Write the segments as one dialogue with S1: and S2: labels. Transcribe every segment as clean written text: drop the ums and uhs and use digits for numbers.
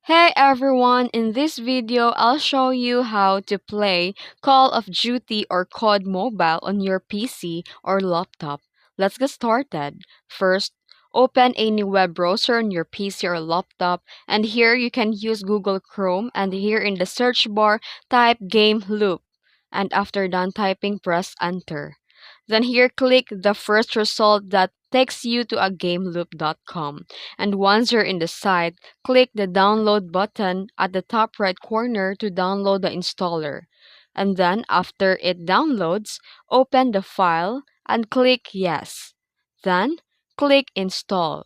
S1: Hey everyone, in this video I'll show you how to play Call of Duty or COD Mobile on your PC or laptop. Let's get started. First, open a new web browser on your PC or laptop, and here you can use Google Chrome, and here in the search bar type Gameloop, and after done typing press enter. Then here click the first result that takes you to a gameloop.com, and once you're in the site, click the download button at the top right corner to download the installer. And then after it downloads, open the file and click yes. Then click install.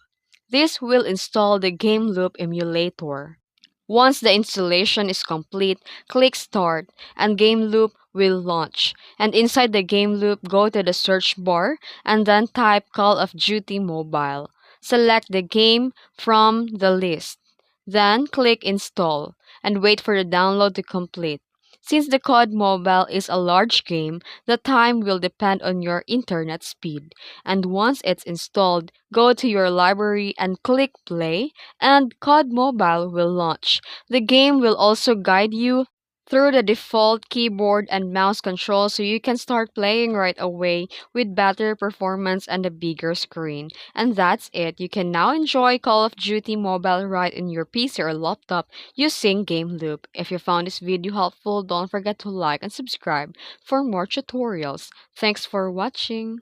S1: This will install the Gameloop emulator. Once the installation is complete, click Start and Gameloop will launch. And inside the Gameloop, go to the search bar and then type Call of Duty Mobile. Select the game from the list. Then click Install and wait for the download to complete. Since the COD Mobile is a large game, the time will depend on your internet speed. And once it's installed, go to your library and click Play, and COD Mobile will launch. The game will also guide you through the default keyboard and mouse controls so you can start playing right away with better performance and a bigger screen. And that's it. You can now enjoy Call of Duty Mobile right in your PC or laptop using Gameloop. If you found this video helpful, don't forget to like and subscribe for more tutorials. Thanks for watching.